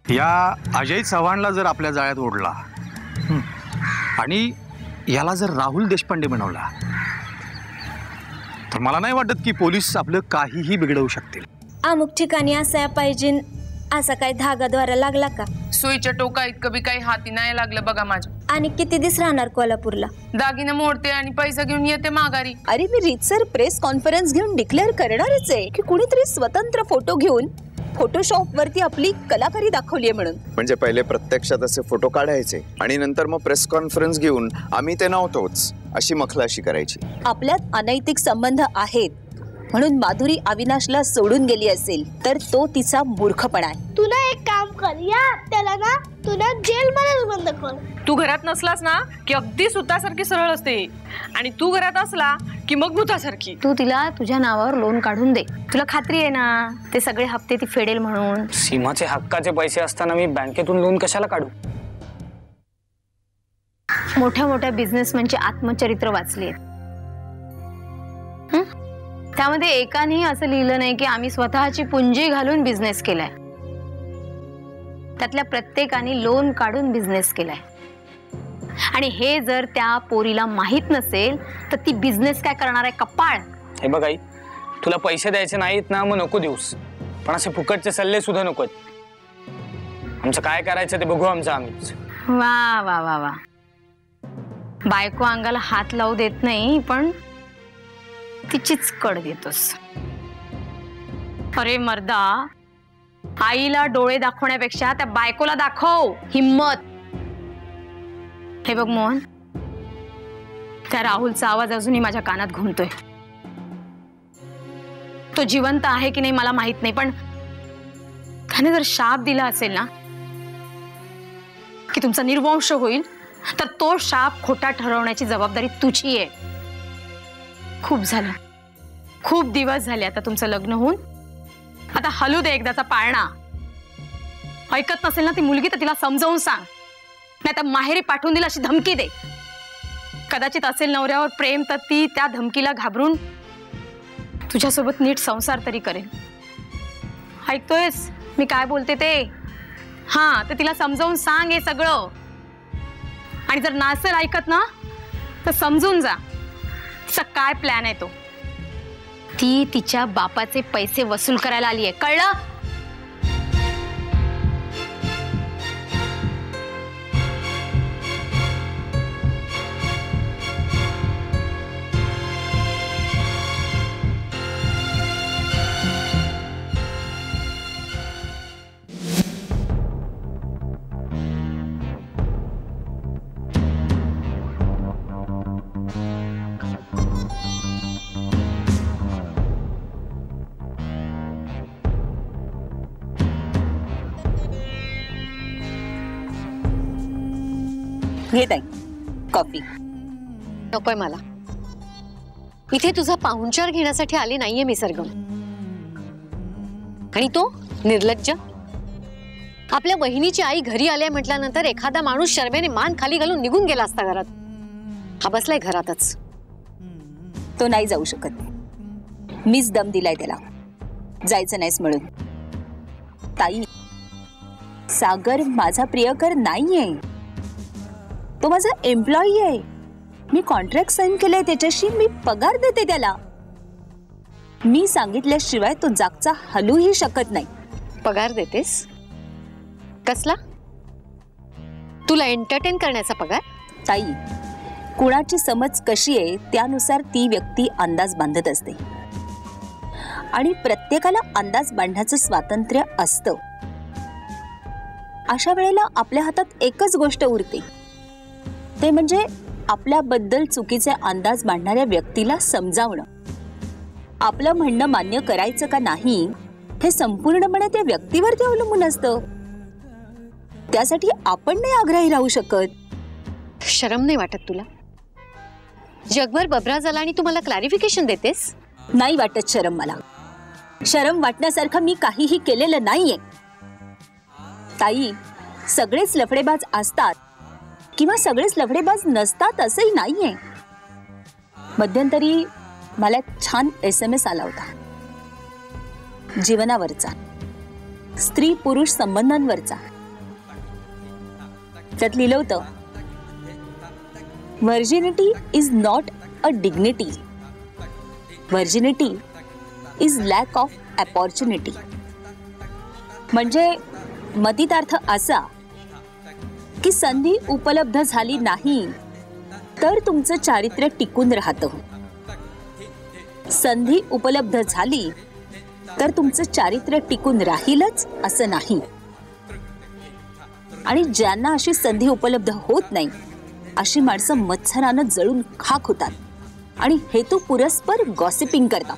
या अजय चव्हाणला जर आपल्या जाळ्यात ओढला आणि याला जर राहुल देशपांडे बनवला तर मला नाही वाटत की पोलीस आपलं काहीही बिघडवू शकतील. अमुक ठिकाणी असाय पाहिजे असा काही धागा द्वारा लागला का? सुईच्या टोका इतकं बी काही हाती नाही लागलं बघा माझ्या. आणि किती दिवस राहणार कोल्हापूरला? दागिने मोडते आणि पैसा घेऊन येते माघारी. अरे मी रीतसर प्रेस कॉन्फरन्स घेऊन डिक्लेअर करणारच आहे की कुणीतरी स्वतंत्र फोटो घेऊन फोटोशॉप वरती आपली कलाकारी दाखवलीये म्हणून. म्हणजे पहिले प्रत्यक्षात असे फोटो काढायचे आणि नंतर मग प्रेस कॉन्फरन्स घेऊन आम्ही ते नव्हतोच अशी मखलाशी करायची. आपल्यात अनैतिक संबंध आहेत म्हणून माधुरी अविनाशला सोडून गेली असेल तर तो तिचा मूर्खपणा आहे. तुला एक काम कर, या त्याला ना तुला जेल मध्ये बंद कर. तू घरात नसलास ना की अगदी सुतासारखी सरळ असते आणि तू घरात असला की मग भूतासारखी. तू तिला तुझ्या नावावर लोन काढून दे. तुला खात्री आहे ना ते सगळे हप्ते ती फेडेल म्हणून? सीमाचे हक्काचे पैसे असताना मी बँकेतून लोन कशाला काढू? मोठ्या मोठ्या बिझनेसमॅनचे आत्मचरित्र वाचले, त्यामध्ये एकानेही असं लिहिलं नाही की आम्ही स्वतःची पुंजी घालून बिझनेस केलाय. त्यातल्या प्रत्येकाने लोन काढून बिझनेस केलाय. आणि हे जर त्या पोरीला माहित नसेल तर ती बिझनेस काय करणार आहे? कपाळ. हे बघ आई, तुला पैसे द्यायचे नाहीत ना मग नको देऊस, पण असे फुकटचे सल्ले सुद्धा नकोत. आमचं काय करायचं ते बघू आमचं आम्हीच. वा वा वा वा. बायको अंगाला हात लावू देत नाही पण तिचीच कड देतोस. अरे मर्दा, आईला डोळे दाखवण्यापेक्षा त्या बायकोला दाखव हिम्मत. हे बघ मोहन, त्या राहुलचा आवाज अजूनही माझ्या कानात घुमतोय. तो जिवंत आहे की नाही मला माहित नाही, पण त्याने जर शाप दिला असेल ना की तुमचा निर्वंश होईल तर तो शाप खोटा ठरवण्याची जबाबदारी तुझी आहे. खूप झालं, खूप दिवस झाले आता तुमचं लग्न होऊन. आता हलू दे एकदाचा पाळणा. ऐकत नसेल ना ती मुलगी तर तिला समजावून सांग, नाही तर माहेरी पाठवून दिला अशी धमकी दे. कदाचित असेल नवऱ्यावर प्रेम तर ती त्या धमकीला घाबरून तुझ्यासोबत नीट संसार तरी करेल. ऐकतोयस मी काय बोलते ते? हा, तर तिला समजावून सांग हे सगळं. आणि जर नसेल ऐकत ना तर समजून जा तिचा काय प्लॅन आहे तो. ती तिच्या बापाचे पैसे वसूल करायला आली आहे, कळलं? घे ताई कॉफी. नकोय मला. इथे तुझा पाहुणचार घेण्यासाठी आले नाहीये मी सरगम. आणि तो निर्लज्ज. आपल्या बहिणीची आई घरी आल्या म्हटल्यानंतर एखादा माणूस शर्मेने मान खाली घालून निघून गेला असता घरात. हा बसलाय घरातच. तो नाही जाऊ शकत. मीच दम दिलाय त्याला जायचं नाहीस म्हणून. ताई, सागर माझा प्रियकर नाहीये, तो माझा एम्प्लॉई आहे. मी कॉन्ट्रॅक्ट साईन केलंय त्याच्याशी, मी पगार देते त्याला. मी सांगितल्याशिवाय तो जागचा हलूही शकत नाही. पगार देतेस? कसला? तुला एंटरटेन करण्याचा पगार? ताई, कुणाची समज कशी आहे त्यानुसार ती व्यक्ती अंदाज बांधत असते आणि प्रत्येकाला अंदाज बांधण्याचं स्वातंत्र्य असतं. अशा वेळेला आपल्या हातात एकच गोष्ट उरते, ते म्हणजे आपल्याबद्दल चुकीचे अंदाज बांधणाऱ्या व्यक्तीला समजावणं. आपलं म्हणणं मान्य करायचं का नाही हे संपूर्णपणे त्या व्यक्तीवरती अवलंबून असतं. त्यासाठी आपण नाही आग्रही राहू शकत. शरम नाही वाटत तुला? जगभर बबरा झाला आणि तू मला क्लॅरिफिकेशन देतेस? नाही वाटत शरम मला. शरम वाटण्यासारखं मी काहीही केलेलं नाहीये. ताई, सगळेच लफडेबाज असतात किंवा सगळेच लफडेबाज नसतात असंही नाहीये. मध्यंतरी मला एक छान SMS आला होता, जीवनावरचा, स्त्री पुरुष संबंधांवरचा. त्यात लिहिलं होतं, virginity is not a dignity, virginity is lack of opportunity. म्हणजे मतितार्थ असा की संधी उपलब्ध झाली नाही तर तुमचं चारित्र्य टिकून राहतं, संधी उपलब्ध झाली तर तुमचं चारित्र्य टिकून राहीलच असं नाही. आणि ज्यांना अशी संधी उपलब्ध होत नाही अशी माणसं मत्सरानं जळून खाक होतात आणि हेतू पुरस्पर गॉसिपिंग करतात.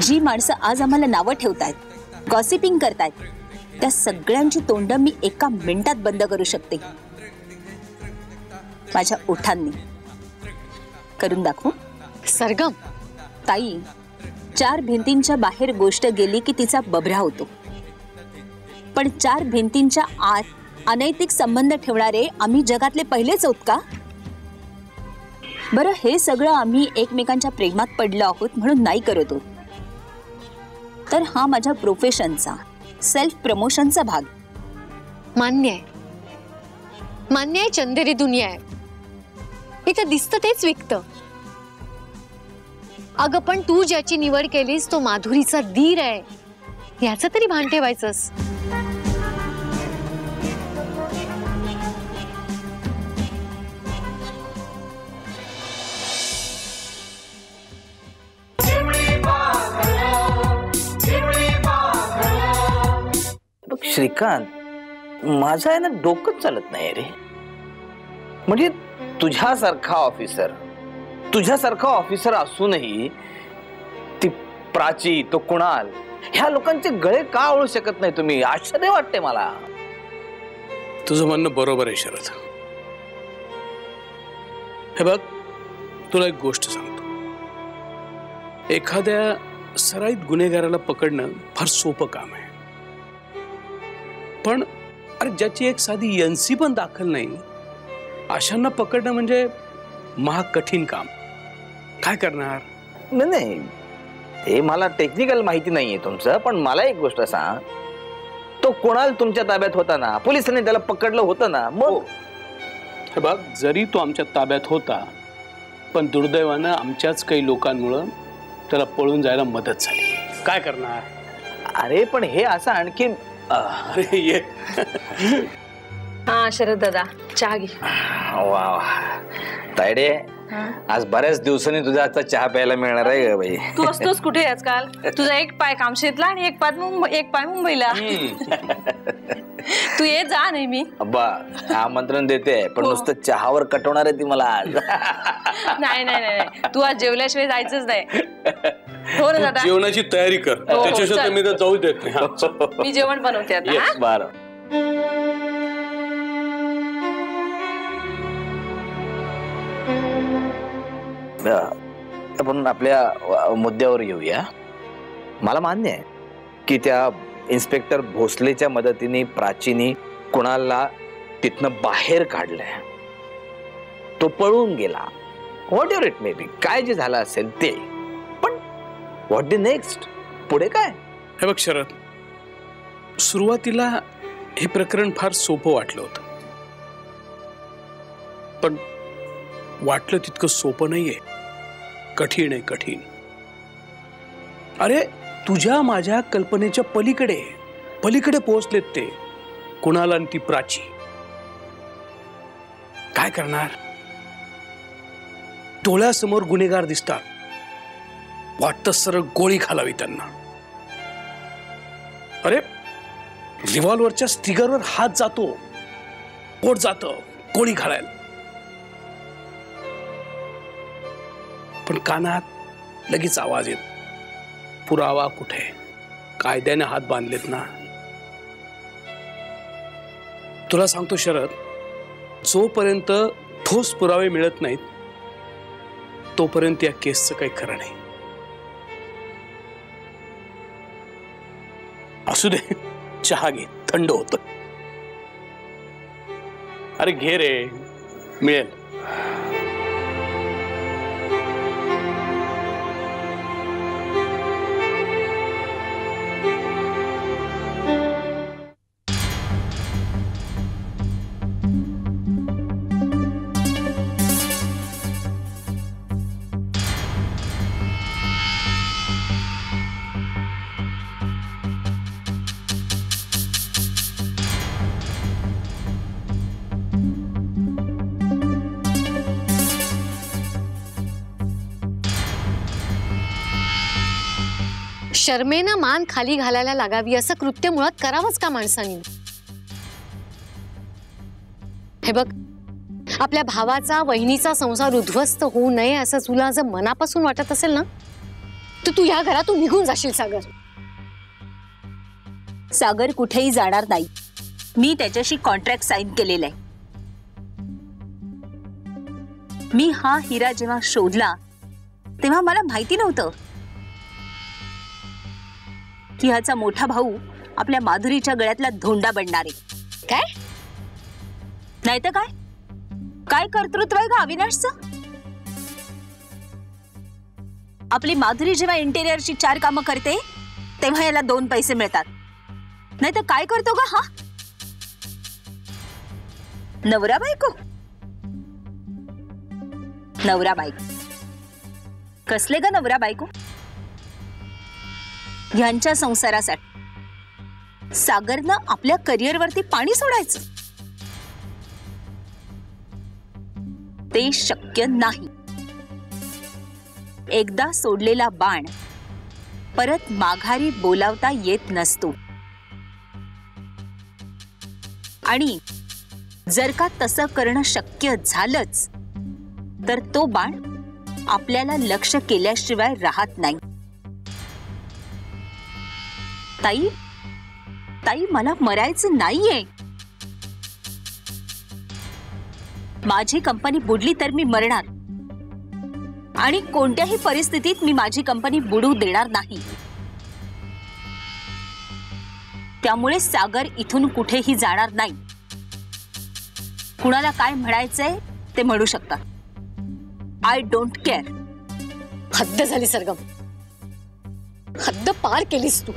जी माणसं आज आम्हाला नावं ठेवतायत, गॉसिपिंग करतायत, त्या सगळ्यांची तोंड मी एका मिनिटात बंद करू शकते, माझ्या ओठांनी. करून दाखवू? सरगम, ताई, 4 भिंतींच्या बाहेर गोष्ट गेली की तिचा बभरा होतो, पण 4 भिंतींच्या आत अनैतिक संबंध ठेवणारे आम्ही जगातले पहिलेच आहोत का? बरं, हे सगळं आम्ही एकमेकांच्या प्रेमात पडलो आहोत म्हणून नाही करत आहोत, तर हा माझ्या प्रोफेशनचा, सेल्फ प्रमोशनचा भाग. मान्य आहे, मान्य आहे. चंदेरी दुनिया आहे, इथं दिसतं तेच विकतं. अगं पण तू ज्याची निवड केलीस तो माधुरीचा धीर आहे, याचं तरी भान ठेवायचंस. श्रीकांत, माझं आहे ना डोकंच चालत नाही रे. म्हणजे तुझ्यासारखा ऑफिसर असूनही ती प्राची, तो कुणाल, ह्या लोकांचे गळे का ओळखू शकत नाही तुम्ही? आश्चर्य वाटते मला. तुझं म्हणणं बरोबर आहे शरद. हे बघ, तुला एक गोष्ट सांगतो. एखाद्या सराईत गुन्हेगाराला पकडणं फार सोपं काम आहे, पण अरे ज्याची एक साधी NC पण दाखल नाही अशांना पकडणं म्हणजे महाकठीण काम. काय करणार? नाही, हे मला टेक्निकल माहिती नाहीये तुमचं, पण मला एक गोष्ट सांग, तो कुणाल तुमच्या ताब्यात होता ना, पोलिसांनी त्याला पकडलं होतं ना, मग हे बघ, जरी तो आमच्या ताब्यात होता पण दुर्दैवानं आमच्याच काही लोकांमुळं त्याला पळून जायला मदत झाली. काय करणार? अरे पण हे असं आणखी अरे ये. हा शरद दादा, चहा घे. वा तायडे, आज बऱ्याच दिवसांनी तुझा आजचा चहा प्यायला मिळणार आहे ग बाई. तू असतोस कुठे आजकाल? तुझा एक पाय कामशेतला आणि एक पाय मुंबईला. तू ये जा नेहमी. अब्बा, आमंत्रण देते, पण नुसतं चहावर कटवणार आहे ती मला आज. नाही नाही नाही, तू आज जेवल्याशिवाय जायचंच नाही. हो ना दादा, जेवणाची तयारी कर, त्याच्याशिवाय मी तर जाऊ देत नाही. मी जेवण बनवते आता. बरं. आपण आपल्या मुद्द्यावर येऊया. मला मान्य आहे की त्या इन्स्पेक्टर भोसलेच्या मदतीने प्राचीने कुणाला तिथनं बाहेर काढलंय, तो पळून गेला. What ever it may be, काय जे झालं असेल ते, पण व्हॉट द नेक्स्ट? पुढे काय? हे बघ शरद, सुरुवातीला हे प्रकरण फार सोपं वाटलं होतं, पण वाटलं तितकं सोपं नाहीये, कठीण आहे, कठीण. अरे तुझ्या माझ्या कल्पनेच्या पलीकडे पलीकडे पोहोचलेत ते कुणाल आणि ती प्राची. काय करणार? डोळ्यासमोर गुन्हेगार दिसतात, वाटतं सरळ गोळी घालावी त्यांना. अरे रिव्हॉल्वरच्या स्टिगरवर हात जातो, पोट जातं गोळी घालायला, पण कानात लगेच आवाज येत, पुरावा कुठे? कायद्याने हात बांधलेत ना. तुला सांगतो शरद, जोपर्यंत ठोस पुरावे मिळत नाहीत तोपर्यंत या केसचं काही खरं नाही. असू दे, चहा घे, थंड होत. अरे घे रे, मिळेल. शर्मेनं मान खाली घालायला लागावी असं कृत्य मुळात करावंच का माणसाने? हे बघ, आपल्या भावाचा वहिनीचा संसार उद्ध्वस्त होऊ नये असं तुला जर मनापासून वाटत असेल ना, तर तू या घरातून निघून जाशील सागर. सागर कुठेही जाणार नाही. मी त्याच्याशी कॉन्ट्रॅक्ट साईन केलेला आहे. मी हा हिरा जेव्हा शोधला तेव्हा मला माहिती नव्हतं की ह्याचा मोठा भाऊ आपल्या माधुरीच्या गळ्यातला धोंडा बनणार आहे. काय? नाही तर काय? काय कर्तृत्व आहे का अविनाशचं? आपली माधुरी जेव्हा इंटेरियरची 4 कामं करते तेव्हा याला 2 पैसे मिळतात. नाही तर काय करतो ग हा? नवरा बायको, नवरा बायको. कसले ग नवरा बायको? ह्यांच्या संसारासाठी सागरनं आपल्या करिअरवरती पाणी सोडायचं ते शक्य नाही. एकदा सोडलेला बाण परत माघारी बोलावता येत नसतो. आणि जर का तसं करणं शक्य झालंच तर तो बाण आपल्याला लक्ष केल्याशिवाय राहत नाही. ताई, ताई मला मरायचं नाहीये. माझी कंपनी बुडली तर मी मरणार आणि कोणत्याही परिस्थितीत मी माझी कंपनी बुडू देणार नाही. त्यामुळे सागर इथून कुठेही जाणार नाही. कुणाला काय म्हणायचंय ते म्हणू शकतात. I don't care. हद्द झाली सरगम, हद्द पार केलीस तू.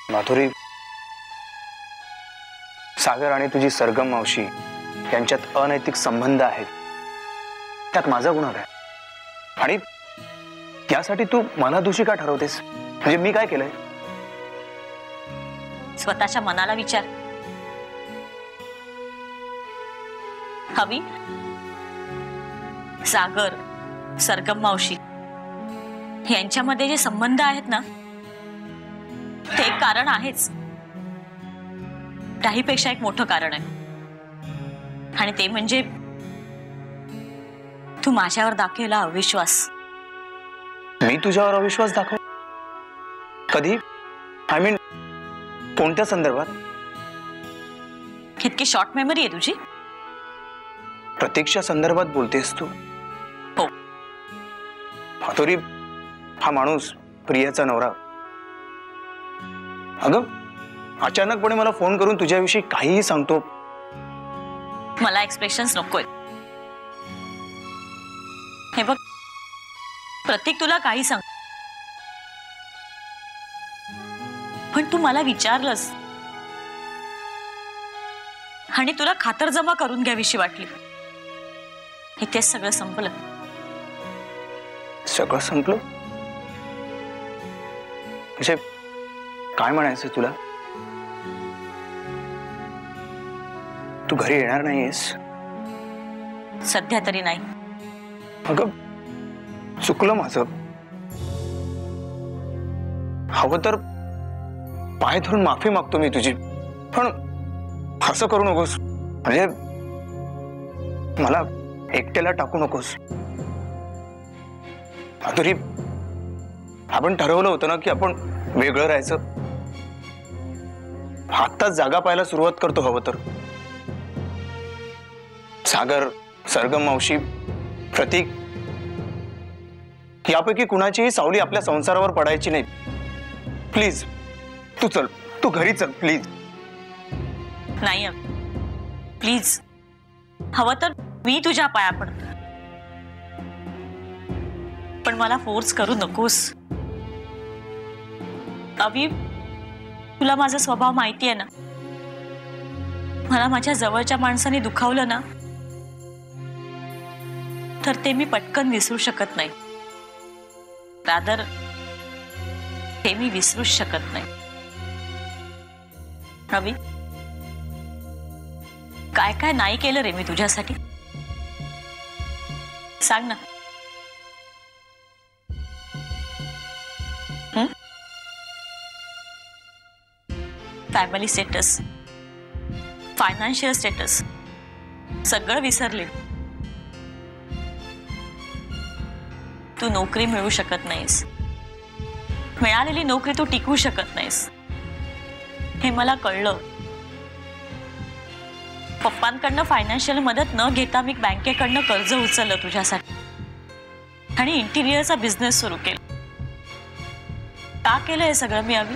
माधुरी, सागर आणि तुझी सरगम मावशी यांच्यात अनैतिक संबंध आहेत, त्यात माझा गुन्हा काय? आणि यासाठी तू मला दोषी का ठरवतेस? म्हणजे मी काय केलंय? स्वतःच्या मनाला विचार. हवी, सागर, सरगम मावशी यांच्यामध्ये जे संबंध आहेत ना, ते एक कारण आहेच. त्याहीपेक्षा एक मोठं कारण आहे, आणि ते म्हणजे तू माझ्यावर दाखवलेला अविश्वास. मी तुझ्यावर अविश्वास दाखव? कधी? आय मीन कोणत्या संदर्भात? इतकी शॉर्ट मेमरी आहे तुझी? प्रतीक्षा संदर्भात बोलतेस तू? हो. माधुरी, हा माणूस प्रियाचा नवरा अगं अचानकपणे मला फोन करून तुझ्याविषयी काहीही सांगतो. मला एक्सप्रेशन्स नकोय. हे बघ प्रतीक, तुला काही सांग, पण तू मला विचारलंस आणि तुला खातरजमा करून घ्यावीशी वाटली. इथेच सगळं संपलं. सगळं संपलं म्हणजे काय म्हणायचं तुला? तू घरी येणार नाहीयेस? सध्या तरी नाही. अगं चुकलं माझं. हवं तर पाय धरून माफी मागतो मी तुझी, पण असं करू नकोस. म्हणजे मला एकट्याला टाकू नकोस. माधुरी, आपण ठरवलं होतं ना की आपण वेगळं राहायचं. आत्ताच जागा पाहायला सुरुवात करतो हवं तर. सागर, सरगम मावशी, प्रतीक यापैकी कुणाचीही सावली आपल्या संसारावर पडायची नाही. प्लीज तू चल, तू घरी चल प्लीज. नाही प्लीज, हवं तर मी तुझ्या पाया पडते, पण मला फोर्स करू नकोस. अवी, तुला माझा स्वभाव माहिती आहे ना. मला माझ्या जवळच्या माणसाने दुखावलं ना, तर ते मी पटकन विसरू शकत नाही. रादर ते मी विसरूच शकत नाही. अवी, काय काय नाही केलं रे मी तुझ्यासाठी? सांग ना. फॅमिली स्टेटस, फायनान्शियल स्टेटस सगळं विसरले. तू नोकरी मिळवू शकत नाहीस. मिळालेली नोकरी तू टिकवू शकत नाहीस हे मला कळलं. पप्पांकडनं फायनान्शियल मदत न घेता मी बँकेकडनं कर्ज उचललं तुझ्यासाठी आणि इंटिरियरचा बिझनेस सुरू केला. का केलं हे सगळं मी? अवी,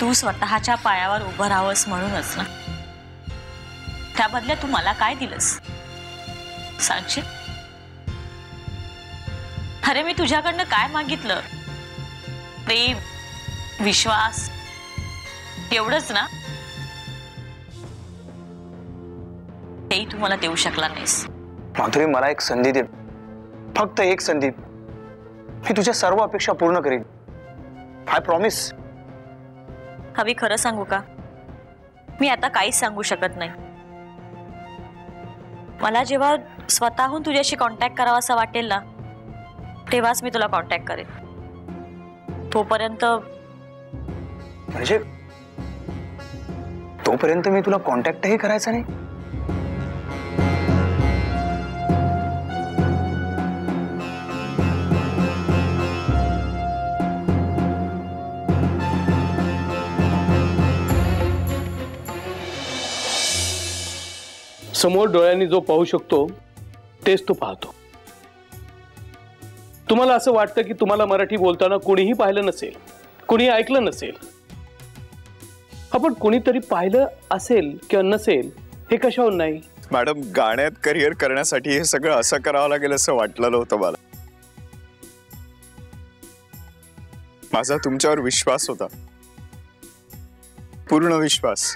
तू स्वतःच्या पायावर उभं राहावंस म्हणूनच ना. त्या बदल्यात तू मला काय दिलंस सांगशील? अरे मी तुझ्याकडनं काय मागितलं? प्रेम, विश्वास, एवढंच ना. तेही तू मला देऊ शकला नाहीस. माधुरी, मला एक संधी दे, फक्त एक संधी. मी तुझ्या सर्व अपेक्षा पूर्ण करीन. I promise. हवी, खरं सांगू का? मी आता काहीच सांगू शकत नाही. मला जेव्हा स्वतःहून तुझ्याशी कॉन्टॅक्ट करावासा वाटेल ना, तेव्हाच मी तुला कॉन्टॅक्ट करेन. तोपर्यंत म्हणजे तोपर्यंत मी तुला कॉन्टॅक्टही करायचा नाही? समोर डोळ्यांनी जो पाहू शकतो तेच तो पाहतो. तुम्हाला असं वाटतं की तुम्हाला मराठी बोलताना कोणीही पाहिलं नसेल, कोणी ऐकलं नसेल. आपण कोणीतरी पाहिलं असेल किंवा नसेल हे कशावर नाही. मॅडम, गाण्यात करिअर करण्यासाठी हे सगळं असं करावं लागेल असं वाटलं नव्हतं मला. माझा तुमच्यावर विश्वास होता, पूर्ण विश्वास.